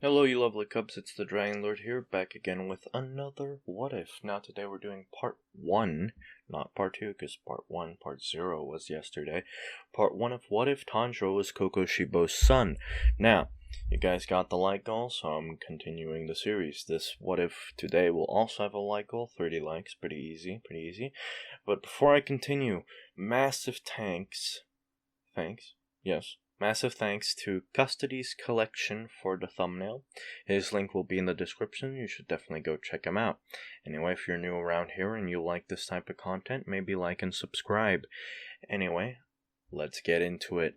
Hello, you lovely cubs, it's the Dragon Lord here, back again with another What If. Now, today we're doing part 1, not part 2, because part 0 was yesterday. Part 1 of What If Tanjiro was Kokushibo's son. Now, you guys got the like goal, so I'm continuing the series. This What If today will also have a like goal, 30 likes, pretty easy. But before I continue, massive thanks, massive thanks to Custody's Collection for the thumbnail. His link will be in the description. You should definitely go check him out. Anyway, if you're new around here and you like this type of content, maybe like and subscribe. Anyway, let's get into it.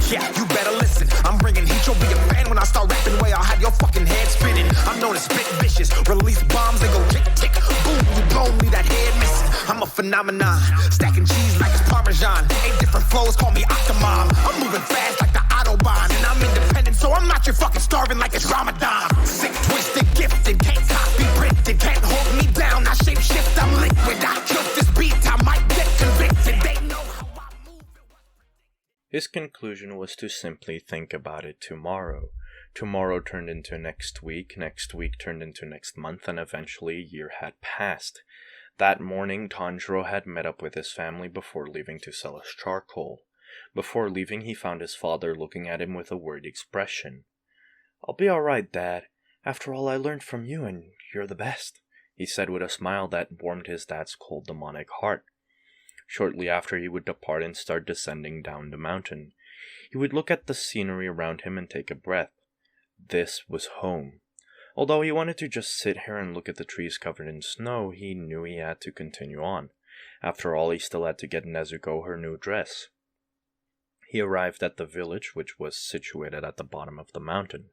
Yeah, you better listen. I'm bringing heat. You'll be a fan when I start rapping. Way I'll have your fucking head spinning. I'm known as spit vicious. Release bombs and go tick tick. Boom, you blow me that head missing. I'm a phenomenon. Stacking cheese like it's Parmesan. 8 different flows, call me Octomom. I'm moving fast like the Autobahn. And I'm independent, so I'm not your fucking starving like it's Ramadan. Sick, twisted, gifted. Can't copy, printed. Can't hold me down. I shape shift, I'm liquid. I killed this beat. I might get convicted. They know how I move. His conclusion was to simply think about it tomorrow. Tomorrow turned into next week turned into next month, and eventually a year had passed. That morning, Tanjiro had met up with his family before leaving to sell his charcoal. Before leaving, he found his father looking at him with a worried expression. "I'll be alright, Dad. After all, I learned from you, and you're the best," he said with a smile that warmed his dad's cold demonic heart. Shortly after, he would depart and start descending down the mountain. He would look at the scenery around him and take a breath. This was home. Although he wanted to just sit here and look at the trees covered in snow, he knew he had to continue on. After all, he still had to get Nezuko her new dress. He arrived at the village, which was situated at the bottom of the mountain.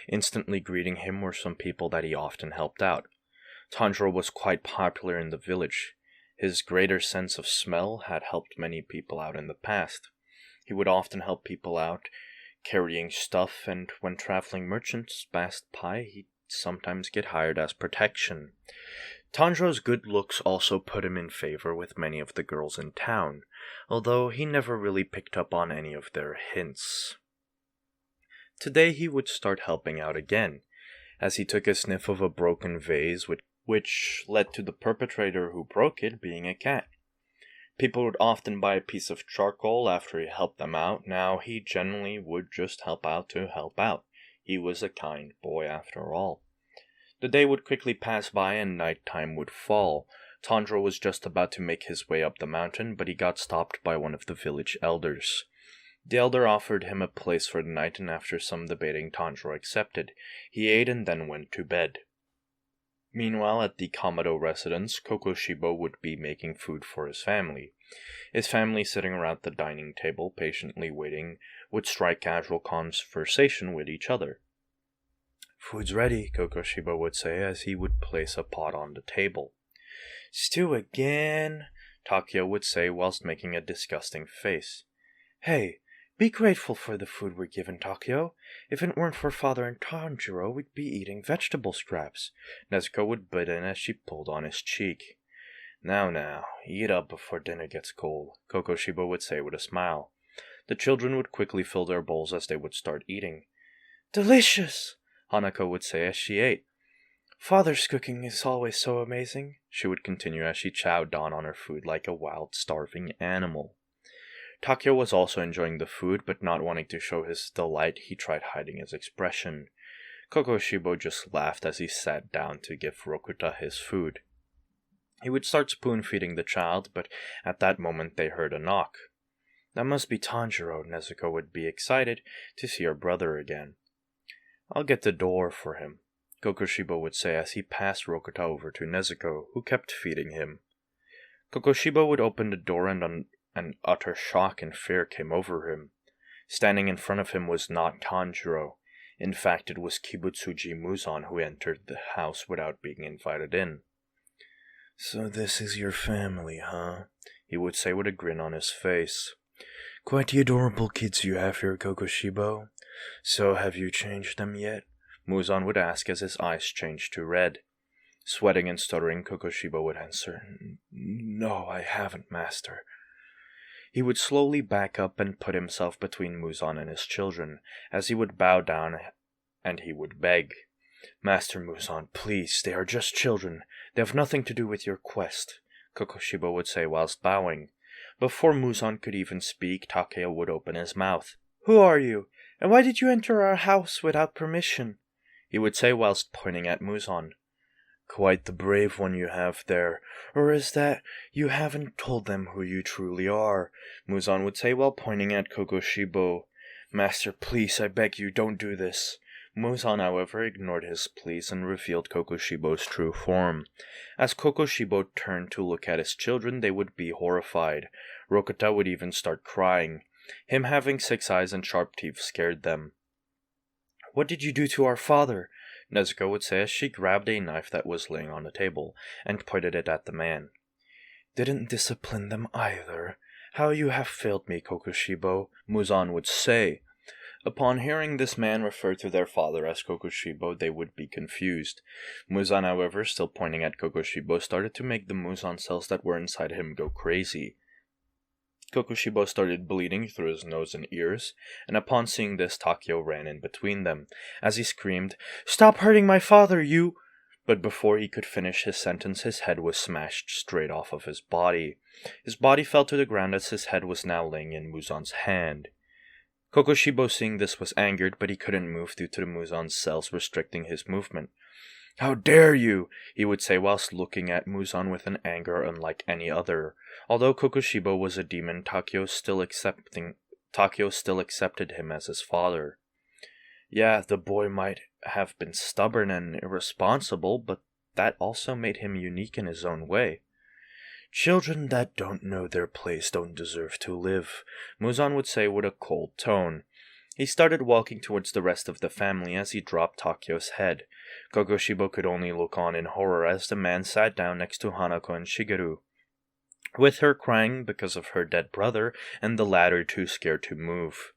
Instantly greeting him were some people that he often helped out. Tanjiro was quite popular in the village. His greater sense of smell had helped many people out in the past. He would often help people out, carrying stuff, and when traveling merchants passed by, he'd sometimes get hired as protection. Tanjiro's good looks also put him in favor with many of the girls in town, although he never really picked up on any of their hints. Today he would start helping out again, as he took a sniff of a broken vase which led to the perpetrator who broke it being a cat. People would often buy a piece of charcoal after he helped them out. Now he generally would just help out to help out. He was a kind boy after all. The day would quickly pass by and nighttime would fall. Tanjiro was just about to make his way up the mountain, but he got stopped by one of the village elders. The elder offered him a place for the night, and after some debating, Tanjiro accepted. He ate and then went to bed. Meanwhile, at the Kamado residence, Kokushibo would be making food for his family. His family, sitting around the dining table, patiently waiting, would strike casual conversation with each other. "Food's ready," Kokushibo would say as he would place a pot on the table. "Stew again," Takeo would say whilst making a disgusting face. "Hey, be grateful for the food we're given, Takeo. If it weren't for Father and Tanjiro, we'd be eating vegetable scraps." Nezuko would bite in as she pulled on his cheek. Now, eat up before dinner gets cold," Kokushibo would say with a smile. The children would quickly fill their bowls as they would start eating. "Delicious!" Hanako would say as she ate. "Father's cooking is always so amazing," she would continue as she chowed down on her food like a wild, starving animal. Takeo was also enjoying the food, but not wanting to show his delight, he tried hiding his expression. Kokushibo just laughed as he sat down to give Rokuta his food. He would start spoon-feeding the child, but at that moment they heard a knock. "That must be Tanjiro." Nezuko would be excited to see her brother again. "I'll get the door for him," Kokushibo would say as he passed Rokuta over to Nezuko, who kept feeding him. Kokushibo would open the door and an utter shock and fear came over him. Standing in front of him was not Tanjiro. In fact, it was Kibutsuji Muzan who entered the house without being invited in. "So this is your family, huh?" he would say with a grin on his face. "Quite the adorable kids you have here, Kokushibo. So have you changed them yet?" Muzan would ask as his eyes changed to red. Sweating and stuttering, Kokushibo would answer, "No, I haven't, master." He would slowly back up and put himself between Muzan and his children, as he would bow down and he would beg, "Master Muzan, please, they are just children. They have nothing to do with your quest," Kokushibo would say whilst bowing. Before Muzan could even speak, Takeo would open his mouth. "Who are you? And why did you enter our house without permission?" he would say whilst pointing at Muzan. "Quite the brave one you have there. Or is that you haven't told them who you truly are?" Muzan would say while pointing at Kokushibo. "Master, please, I beg you, don't do this." Muzan, however, ignored his pleas and revealed Kokushibo's true form. As Kokushibo turned to look at his children, they would be horrified. Rokota would even start crying. Him having 6 eyes and sharp teeth scared them. "What did you do to our father?" Nezuko would say as she grabbed a knife that was laying on the table and pointed it at the man. "Didn't discipline them either. How you have failed me, Kokushibo," Muzan would say. Upon hearing this man refer to their father as Kokushibo, they would be confused. Muzan, however, still pointing at Kokushibo, started to make the Muzan cells that were inside him go crazy. Kokushibo started bleeding through his nose and ears, and upon seeing this, Takeo ran in between them, as he screamed, "Stop hurting my father, you—" But before he could finish his sentence, his head was smashed straight off of his body. His body fell to the ground as his head was now laying in Muzan's hand. Kokushibo, seeing this, was angered, but he couldn't move due to the Muzan's cells restricting his movement. "How dare you!" he would say whilst looking at Muzan with an anger unlike any other. Although Kokushibo was a demon, Takeo still accepted him as his father. Yeah, the boy might have been stubborn and irresponsible, but that also made him unique in his own way. "Children that don't know their place don't deserve to live," Muzan would say with a cold tone. He started walking towards the rest of the family as he dropped Takeo's head. Kokushibo could only look on in horror as the man sat down next to Hanako and Shigeru, with her crying because of her dead brother and the latter too scared to move.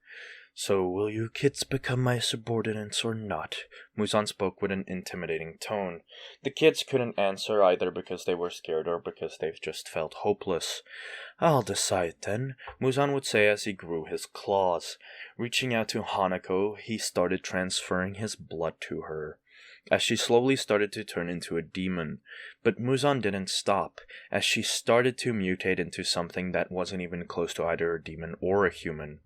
"So will you kids become my subordinates or not?" Muzan spoke with an intimidating tone. The kids couldn't answer either because they were scared or because they just felt hopeless. "I'll decide then," Muzan would say as he grew his claws. Reaching out to Hanako, he started transferring his blood to her, as she slowly started to turn into a demon. But Muzan didn't stop, as she started to mutate into something that wasn't even close to either a demon or a human.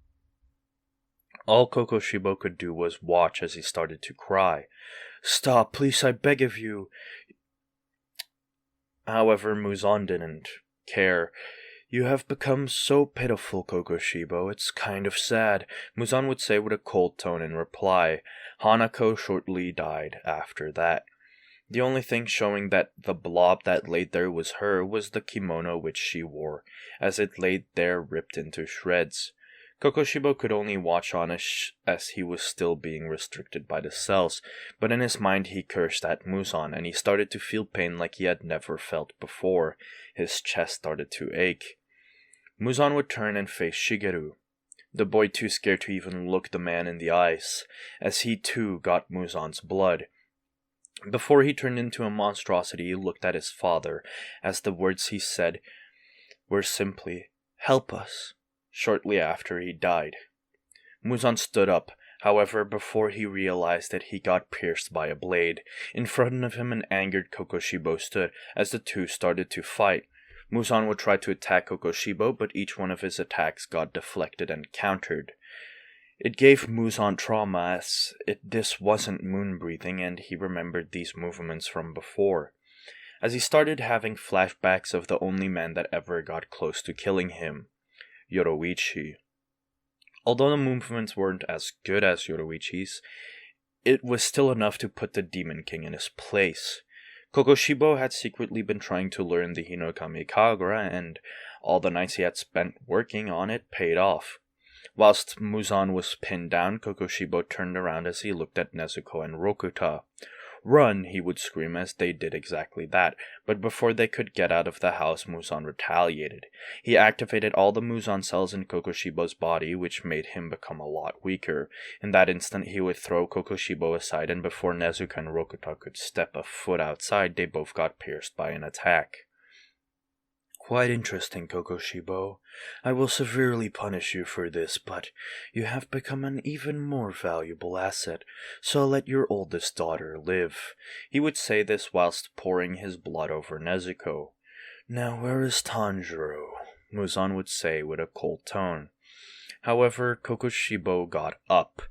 All Kokushibo could do was watch as he started to cry. "Stop, please, I beg of you." However, Muzan didn't care. "You have become so pitiful, Kokushibo, it's kind of sad," Muzan would say with a cold tone in reply. Hanako shortly died after that. The only thing showing that the blob that laid there was her was the kimono which she wore, as it laid there ripped into shreds. Kokushibo could only watch on as he was still being restricted by the cells, but in his mind he cursed at Muzan, and he started to feel pain like he had never felt before. His chest started to ache. Muzan would turn and face Shigeru, the boy too scared to even look the man in the eyes, as he too got Muzan's blood. Before he turned into a monstrosity, he looked at his father, as the words he said were simply, "Help us." Shortly after, he died. Muzan stood up. However, before he realized it, he got pierced by a blade. In front of him, an angered Kokushibo stood, as the two started to fight. Muzan would try to attack Kokushibo, but each one of his attacks got deflected and countered. It gave Muzan trauma, as this wasn't moon breathing, and he remembered these movements from before, as he started having flashbacks of the only man that ever got close to killing him, Yoroichi. Although the movements weren't as good as Yoroichi's, it was still enough to put the Demon King in his place. Kokushibo had secretly been trying to learn the Hinokami Kagura, and all the nights he had spent working on it paid off. Whilst Muzan was pinned down, Kokushibo turned around as he looked at Nezuko and Rokota. "Run!" he would scream as they did exactly that, but before they could get out of the house, Muzan retaliated. He activated all the Muzan cells in Kokushibo's body, which made him become a lot weaker. In that instant, he would throw Kokushibo aside, and before Nezuko and Rokuta could step a foot outside, they both got pierced by an attack. "Quite interesting, Kokushibo. I will severely punish you for this, but you have become an even more valuable asset, so let your oldest daughter live." He would say this whilst pouring his blood over Nezuko. "Now where is Tanjiro?" Muzan would say with a cold tone. However, Kokushibo got up.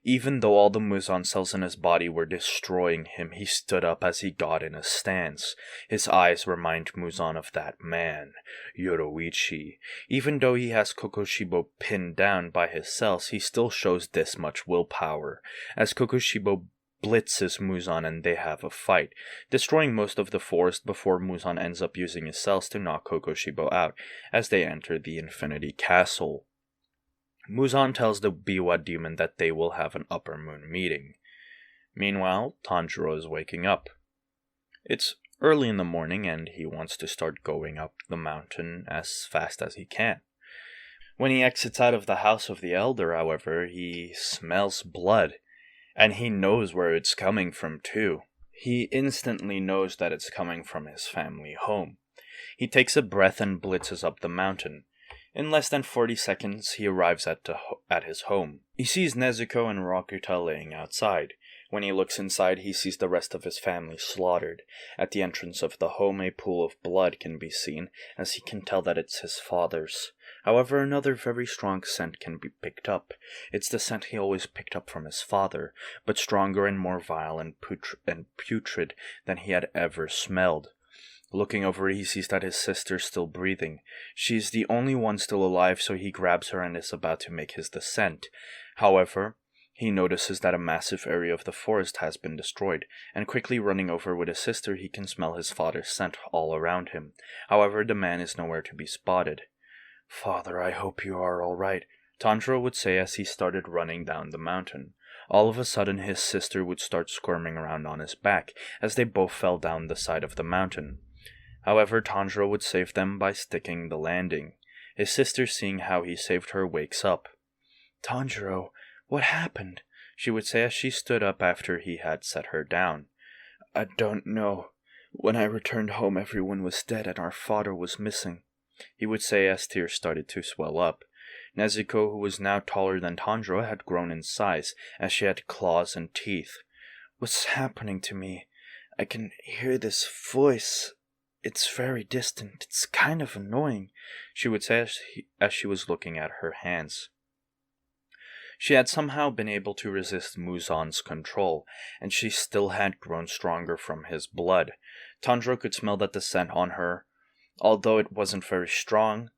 Even though all the Muzan cells in his body were destroying him, he stood up as he got in a stance. His eyes remind Muzan of that man, Yoroichi. Even though he has Kokushibo pinned down by his cells, he still shows this much willpower. As Kokushibo blitzes Muzan and they have a fight, destroying most of the forest before Muzan ends up using his cells to knock Kokushibo out as they enter the Infinity Castle. Muzan tells the Biwa demon that they will have an upper moon meeting. Meanwhile, Tanjiro is waking up. It's early in the morning and he wants to start going up the mountain as fast as he can. When he exits out of the house of the elder, however, he smells blood, and he knows where it's coming from too. He instantly knows that it's coming from his family home. He takes a breath and blitzes up the mountain. In less than 40 seconds, he arrives at his home. He sees Nezuko and Rokuta laying outside. When he looks inside, he sees the rest of his family slaughtered. At the entrance of the home, a pool of blood can be seen, as he can tell that it's his father's. However, another very strong scent can be picked up. It's the scent he always picked up from his father, but stronger and more vile and putrid than he had ever smelled. Looking over, he sees that his sister's still breathing. She's the only one still alive, so he grabs her and is about to make his descent. However, he notices that a massive area of the forest has been destroyed, and quickly running over with his sister, he can smell his father's scent all around him. However, the man is nowhere to be spotted. "Father, I hope you are all right," Tanjiro would say as he started running down the mountain. All of a sudden, his sister would start squirming around on his back, as they both fell down the side of the mountain. However, Tanjiro would save them by sticking the landing. His sister, seeing how he saved her, wakes up. "Tanjiro, what happened?" she would say as she stood up after he had set her down. "I don't know. When I returned home, everyone was dead and our father was missing," he would say as tears started to swell up. Nezuko, who was now taller than Tanjiro, had grown in size, as she had claws and teeth. "What's happening to me? I can hear this voice. It's very distant. It's kind of annoying," she would say as she was looking at her hands. She had somehow been able to resist Muzan's control, and she still had grown stronger from his blood. Tanjiro could smell that the scent on her, although it wasn't very strong,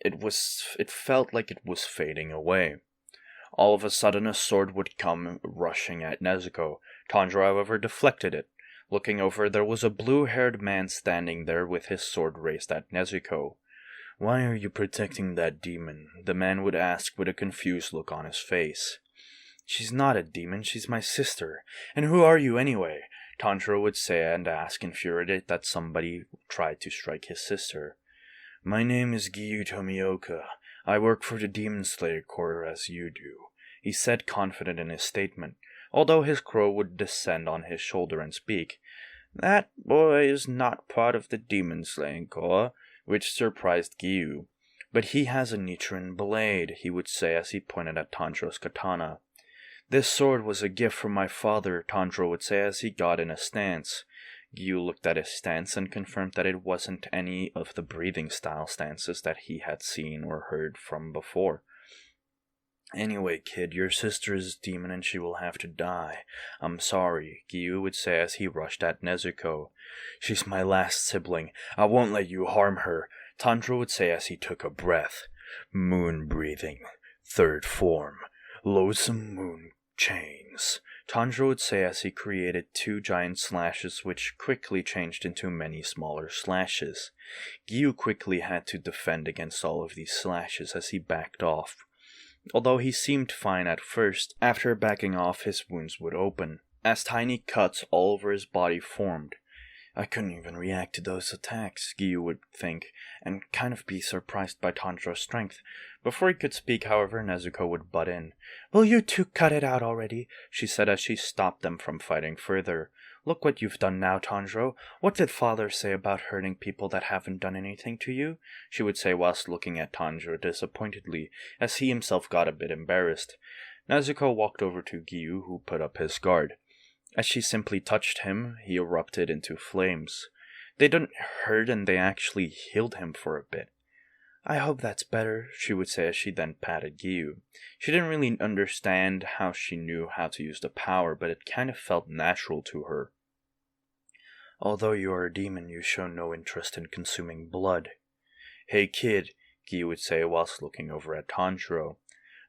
it felt like it was fading away. All of a sudden, a sword would come rushing at Nezuko. Tanjiro, however, deflected it. Looking over, there was a blue-haired man standing there with his sword raised at Nezuko. "Why are you protecting that demon?" the man would ask with a confused look on his face. "She's not a demon, she's my sister. And who are you anyway?" Tanjiro would say and ask, infuriated that somebody tried to strike his sister. "My name is Giyu Tomioka. I work for the Demon Slayer Corps as you do," he said, confident in his statement, although his crow would descend on his shoulder and speak. "That boy is not part of the Demon Slaying Corps," which surprised Giyu. "But he has a Nichiren blade," he would say as he pointed at Tanjiro's katana. "This sword was a gift from my father," Tanjiro would say as he got in a stance. Giyu looked at his stance and confirmed that it wasn't any of the breathing style stances that he had seen or heard from before. "Anyway, kid, your sister is a demon and she will have to die. I'm sorry," Giyu would say as he rushed at Nezuko. "She's my last sibling. I won't let you harm her," Tanjiro would say as he took a breath. "Moon breathing. Third form. Loathsome moon chains," Tanjiro would say as he created 2 giant slashes which quickly changed into many smaller slashes. Giyu quickly had to defend against all of these slashes as he backed off. Although he seemed fine at first, after backing off his wounds would open. as tiny cuts all over his body formed. I couldn't even react to those attacks, Giyu would think, and kind of be surprised by Tanjiro's strength. Before he could speak, however, Nezuko would butt in. Will you two cut it out already? She said as she stopped them from fighting further. Look what you've done now, Tanjiro. What did father say about hurting people that haven't done anything to you? She would say whilst looking at Tanjiro disappointedly, as he himself got a bit embarrassed. Nezuko walked over to Giyu, who put up his guard. As she simply touched him, he erupted into flames. They didn't hurt and they actually healed him for a bit. I hope that's better, she would say as she then patted Giyu. She didn't really understand how she knew how to use the power, but it kind of felt natural to her. Although you are a demon, you show no interest in consuming blood. Hey kid, Giyu would say whilst looking over at Tanjiro.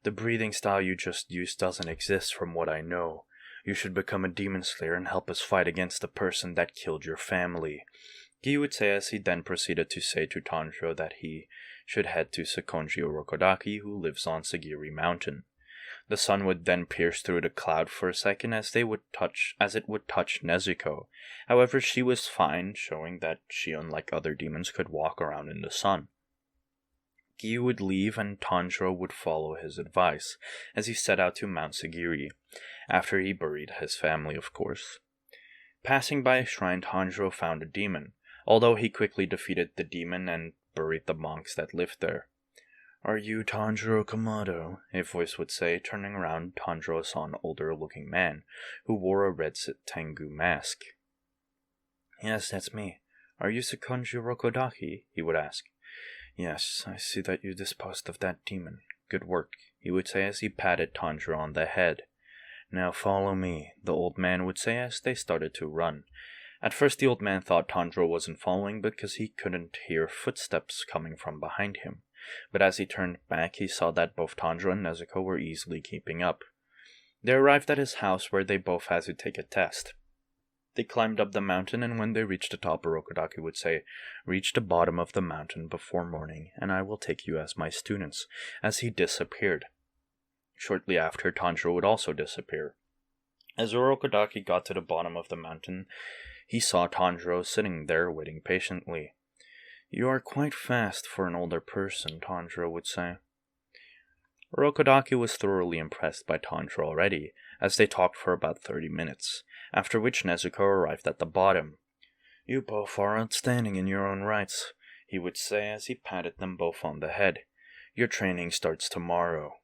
The breathing style you just used doesn't exist from what I know. You should become a demon slayer and help us fight against the person that killed your family. Giyu would say as he then proceeded to say to Tanjiro that he should head to Sekonji Orokodaki, who lives on Sagiri Mountain. The sun would then pierce through the cloud for a second as it would touch Nezuko. However, she was fine, showing that she, unlike other demons, could walk around in the sun. Giyu would leave and Tanjiro would follow his advice, as he set out to Mount Sagiri, after he buried his family, of course. Passing by a shrine, Tanjiro found a demon, although he quickly defeated the demon and buried the monks that lived there. Are you Tanjiro Kamado? A voice would say. Turning around, Tanjiro saw an older-looking man, who wore a red Tengu mask. Yes, that's me. Are you Sekonji Rokodaki? He would ask. Yes, I see that you disposed of that demon. Good work, he would say as he patted Tanjiro on the head. Now follow me, the old man would say as they started to run. At first the old man thought Tanjiro wasn't following because he couldn't hear footsteps coming from behind him. But as he turned back, he saw that both Tanjiro and Nezuko were easily keeping up. They arrived at his house where they both had to take a test. They climbed up the mountain, and when they reached the top, Orokodaki would say, Reach the bottom of the mountain before morning, and I will take you as my students, as he disappeared. Shortly after, Tanjiro would also disappear. As Orokodaki got to the bottom of the mountain, he saw Tanjiro sitting there waiting patiently. You are quite fast for an older person, Tanjiro would say. Orokodaki was thoroughly impressed by Tanjiro already, as they talked for about 30 minutes, after which Nezuko arrived at the bottom. You both are outstanding in your own rights, he would say as he patted them both on the head. Your training starts tomorrow.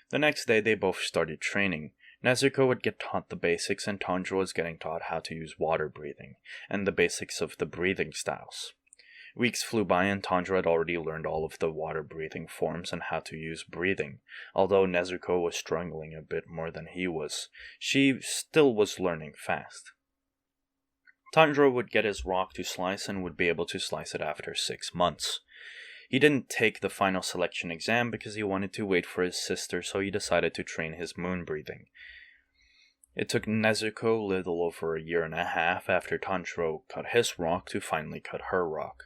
The next day they both started training. Nezuko would get taught the basics and Tanjiro was getting taught how to use water breathing, and the basics of the breathing styles. Weeks flew by and Tanjiro had already learned all of the water breathing forms and how to use breathing. Although Nezuko was struggling a bit more than he was, she still was learning fast. Tanjiro would get his rock to slice and would be able to slice it after 6 months. He didn't take the final selection exam because he wanted to wait for his sister, so he decided to train his moon breathing. It took Nezuko a little over a year and a half after Tanjiro cut his rock to finally cut her rock.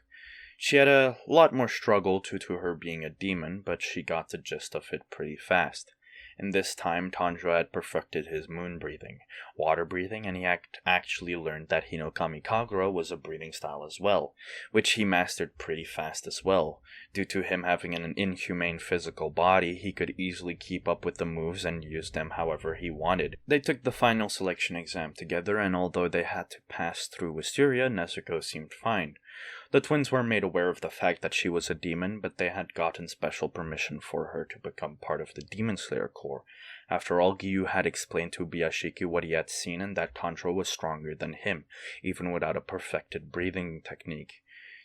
She had a lot more struggle due to her being a demon, but she got the gist of it pretty fast. In this time, Tanjiro had perfected his moon breathing, water breathing, and he actually learned that Hinokami Kagura was a breathing style as well, which he mastered pretty fast as well. Due to him having an inhumane physical body, he could easily keep up with the moves and use them however he wanted. They took the final selection exam together, and although they had to pass through Wisteria, Nezuko seemed fine. The twins were made aware of the fact that she was a demon, but they had gotten special permission for her to become part of the Demon Slayer Corps. After all, Giyu had explained to Biyashiki what he had seen and that Tanjiro was stronger than him, even without a perfected breathing technique.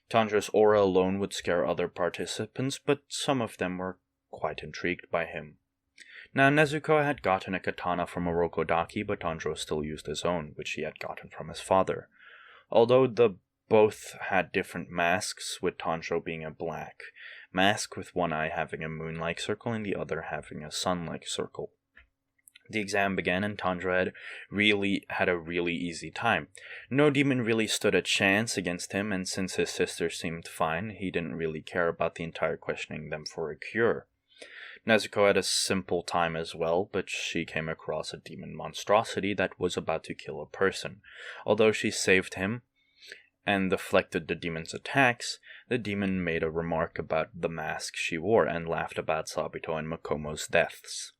Tanjiro's aura alone would scare other participants, but some of them were quite intrigued by him. Now, Nezuko had gotten a katana from Orokodaki, but Tanjiro still used his own, which he had gotten from his father. Although both had different masks, with Tanjiro being a black mask with one eye having a moon-like circle and the other having a sun-like circle. The exam began and Tanjiro had a really easy time. No demon really stood a chance against him, and since his sister seemed fine, he didn't really care about the entire questioning them for a cure. Nezuko had a simple time as well, but she came across a demon monstrosity that was about to kill a person. Although she saved him and deflected the demon's attacks, the demon made a remark about the mask she wore and laughed about Sabito and Makomo's deaths.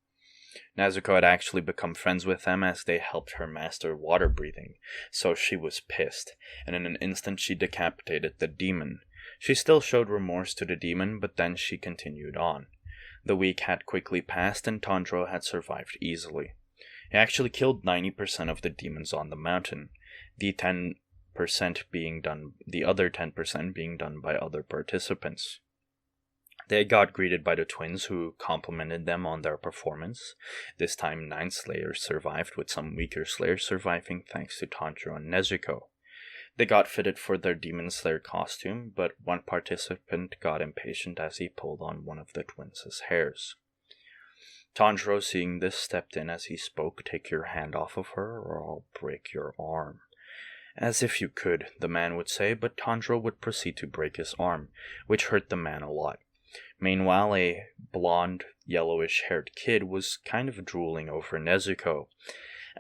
Nezuko had actually become friends with them as they helped her master water breathing, so she was pissed, and in an instant she decapitated the demon. She still showed remorse to the demon, but then she continued on. The week had quickly passed and Tanjiro had survived easily. He actually killed 90% of the demons on the mountain, the other 10% being done by other participants. They got greeted by the twins, who complimented them on their performance. This time 9 slayers survived, with some weaker slayers surviving thanks to Tanjiro and Nezuko. They got fitted for their demon slayer costume, but one participant got impatient as he pulled on one of the twins' hairs. Tanjiro, seeing this, stepped in as he spoke, "Take your hand off of her or I'll break your arm." "As if you could," the man would say, but Tanjiro would proceed to break his arm, which hurt the man a lot. Meanwhile, a blonde, yellowish-haired kid was kind of drooling over Nezuko.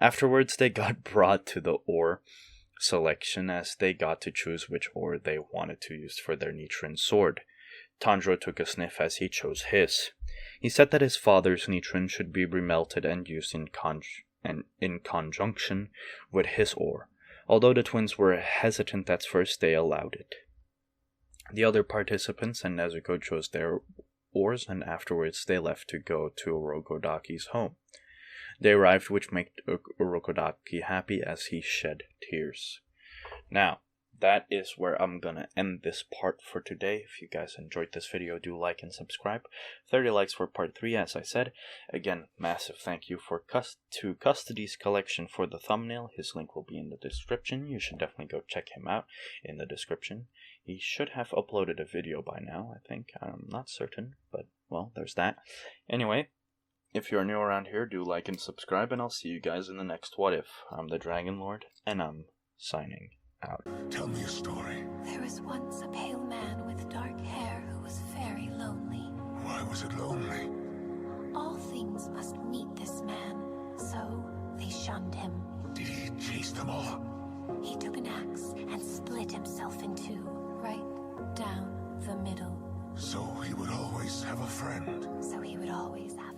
Afterwards, they got brought to the ore selection as they got to choose which ore they wanted to use for their Nichiren sword. Tanjiro took a sniff as he chose his. He said that his father's Nichiren should be remelted and used in conjunction with his ore. Although the twins were hesitant at first, they allowed it. The other participants and Nezuko chose their ores, and afterwards they left to go to Orokodaki's home. They arrived, which made Orokodaki happy as he shed tears. Now, that is where I'm gonna end this part for today. If you guys enjoyed this video, do like and subscribe. 30 likes for part 3, as I said. Again, massive thank you to Custody's collection for the thumbnail. His link will be in the description. You should definitely go check him out in the description. He should have uploaded a video by now, I think. I'm not certain, but, well, there's that. Anyway, if you're new around here, do like and subscribe, and I'll see you guys in the next What If. I'm the Dragon Lord, and I'm signing out. Tell me a story. There was once a pale man with dark hair who was very lonely. Why was it lonely? All things must meet this man, so they shunned him. Did he chase them all? He took an axe and split himself in two, right down the middle. So he would always have a friend. So he would always have